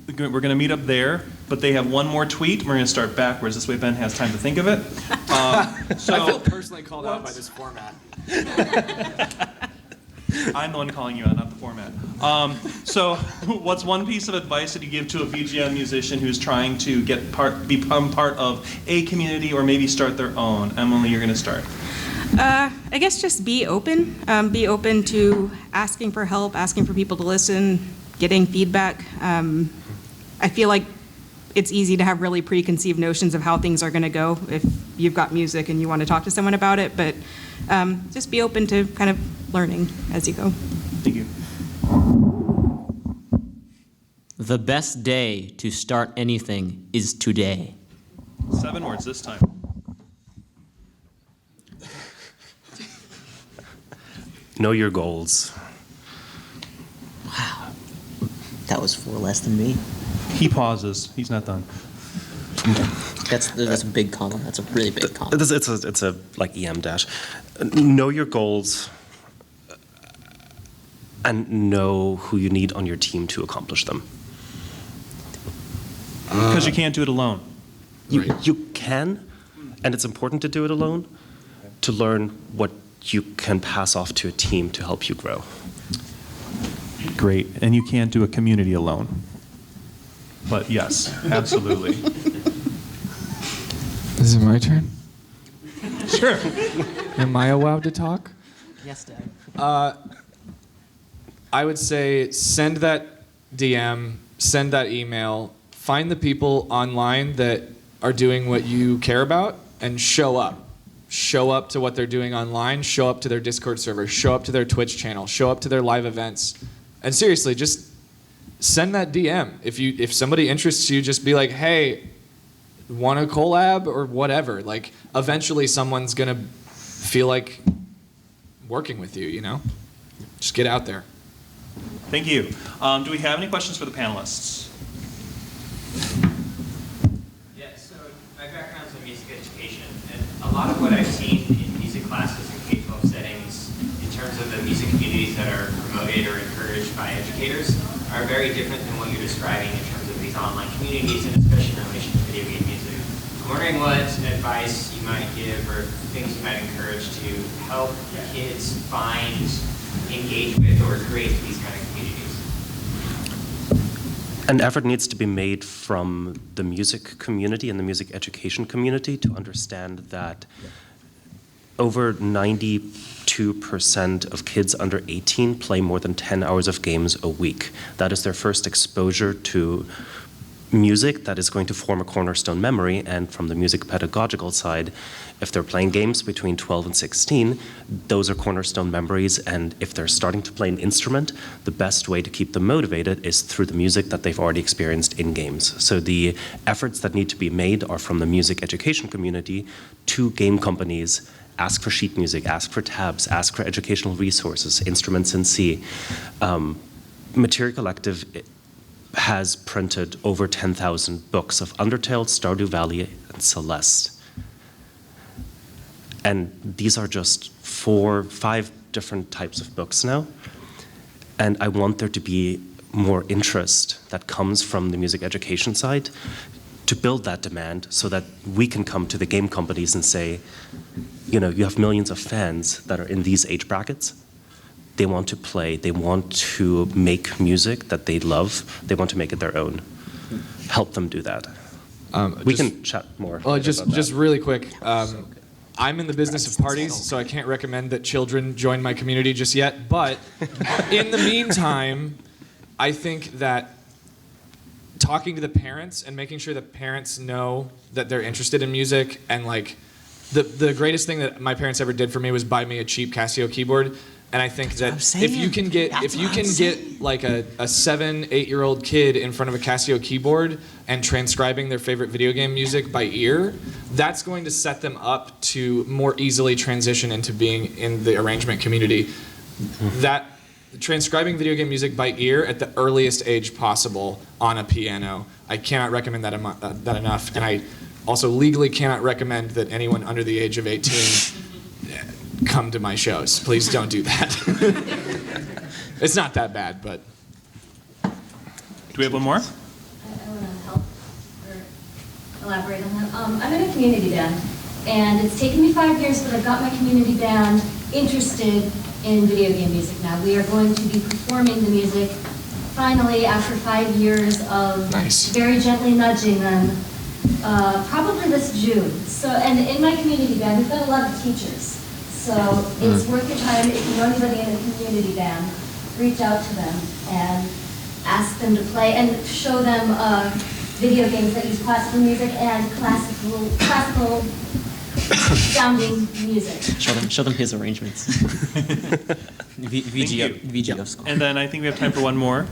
B: we're going to meet up there, but they have one more tweet. We're going to start backwards. This way Ben has time to think of it.
A: I feel personally called out by this format.
B: I'm the one calling you out, not the format. So what's one piece of advice that you give to a VGM musician who's trying to become part of a community or maybe start their own? Emily, you're going to start.
E: I guess just be open. Be open to asking for help, asking for people to listen, getting feedback. I feel like it's easy to have really preconceived notions of how things are going to go if you've got music and you want to talk to someone about it, but just be open to kind of learning as you go.
B: Thank you.
C: The best day to start anything is today.
B: 7 words this time.
D: Know your goals.
C: Wow. That was 4 less than me.
B: He pauses. He's not done.
C: That's a big comma. That's a really big comma.
D: It's a like EM dash. Know your goals and know who you need on your team to accomplish them.
B: Because you can't do it alone.
D: You can, and it's important to do it alone, to learn what you can pass off to a team to help you grow.
B: Great. And you can't do a community alone. But yes, absolutely.
A: Is it my turn?
B: Sure.
A: Am I allowed to talk?
C: Yes, Dad.
A: I would say send that DM, send that email, find the people online that are doing what you care about, and show up. Show up to what they're doing online, show up to their Discord server, show up to their Twitch channel, show up to their live events. And seriously, just send that DM. If somebody interests you, just be like, hey, want a collab or whatever. Like, eventually someone's gonna feel like working with you, you know? Just get out there.
B: Thank you. Do we have any questions for the panelists?
F: Yeah, so my background's in music education, and a lot of what I've seen in music classes and K-12 settings in terms of the music communities that are promoted or encouraged by educators are very different than what you're describing in terms of these online communities, and especially in relation to video game music. I'm wondering what advice you might give or things you might encourage to help kids find, engage with, or create these kind of communities.
D: An effort needs to be made from the music community and the music education community to understand that over 92% of kids under 18 play more than 10 hours of games a week. That is their first exposure to music that is going to form a cornerstone memory, and from the music pedagogical side, if they're playing games between 12 and 16, those are cornerstone memories, and if they're starting to play an instrument, the best way to keep them motivated is through the music that they've already experienced in games. So the efforts that need to be made are from the music education community to game companies. Ask for sheet music, ask for tabs, ask for educational resources, instruments in C. Material Collective has printed over 10,000 books of Undertale, Stardew Valley, and Celeste. And these are just 4, 5 different types of books now. And I want there to be more interest that comes from the music education side to build that demand so that we can come to the game companies and say, you know, you have millions of fans that are in these age brackets. They want to play, they want to make music that they love, they want to make it their own. Help them do that. We can chat more.
A: Well, just really quick. I'm in the business of parties, so I can't recommend that children join my community just yet. But in the meantime, I think that talking to the parents and making sure the parents know that they're interested in music, and like the greatest thing that my parents ever did for me was buy me a cheap Casio keyboard. And I think that if you can get like a 7, 8-year-old kid in front of a Casio keyboard and transcribing their favorite video game music by ear, that's going to set them up to more easily transition into being in the arrangement community. That transcribing video game music by ear at the earliest age possible on a piano, I cannot recommend that enough. And I also legally cannot recommend that anyone under the age of 18 come to my shows. Please don't do that. It's not that bad, but.
B: Do we have one more?
G: I want to help or elaborate on that. I'm in a community band, and it's taken me 5 years, but I've got my community band interested in video game music now. We are going to be performing the music finally after 5 years of very gently nudging them, probably this June. So, and in my community band, we've got a lot of teachers. So it's worth your time, if you know anybody in a community band, reach out to them and ask them to play and show them video games that use classical music and classical sounding music.
C: Show them his arrangements. VGM school.
B: And then I think we have time for one more.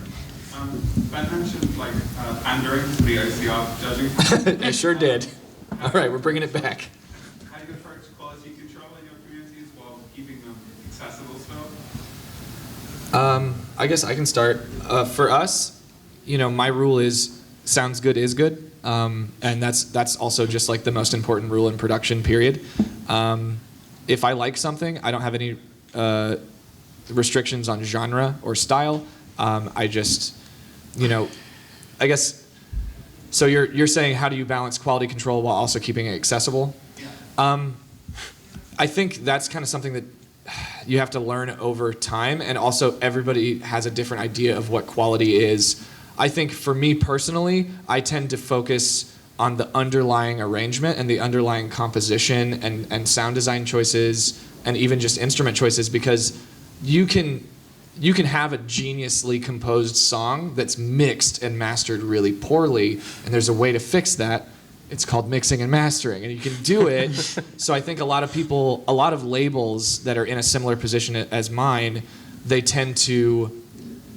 H: Ben mentioned like pandering to the OCR judging.
A: I sure did. All right, we're bringing it back.
H: How do you approach quality control in your communities while keeping them accessible still?
A: I guess I can start. For us, you know, my rule is sounds good is good. And that's also just like the most important rule in production, period. If I like something, I don't have any restrictions on genre or style. I just, you know, I guess, so you're saying how do you balance quality control while also keeping it accessible? I think that's kind of something that you have to learn over time, and also everybody has a different idea of what quality is. I think for me personally, I tend to focus on the underlying arrangement and the underlying composition and sound design choices and even just instrument choices, because you can have a geniusly composed song that's mixed and mastered really poorly, and there's a way to fix that, it's called mixing and mastering, and you can do it. So I think a lot of labels that are in a similar position as mine, they tend to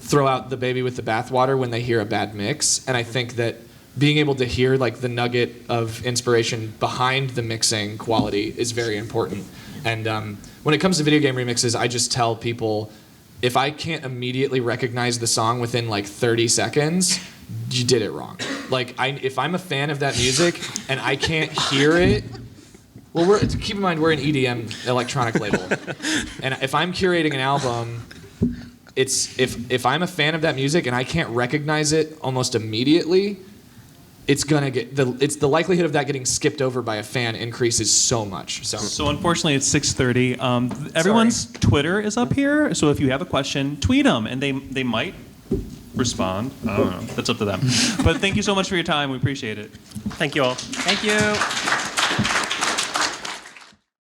A: throw out the baby with the bathwater when they hear a bad mix. And I think that being able to hear like the nugget of inspiration behind the mixing quality is very important. And when it comes to video game remixes, I just tell people, if I can't immediately recognize the song within like 30 seconds, you did it wrong. Like, if I'm a fan of that music and I can't hear it, well, keep in mind we're an EDM electronic label, and if I'm curating an album, it's if I'm a fan of that music and I can't recognize it almost immediately, it's gonna get the likelihood of that getting skipped over by a fan increases so much.
B: So unfortunately, it's 6:30. Everyone's Twitter is up here, so if you have a question, tweet them, and they might respond. I don't know. That's up to them. But thank you so much for your time. We appreciate it.
D: Thank you all.
C: Thank you.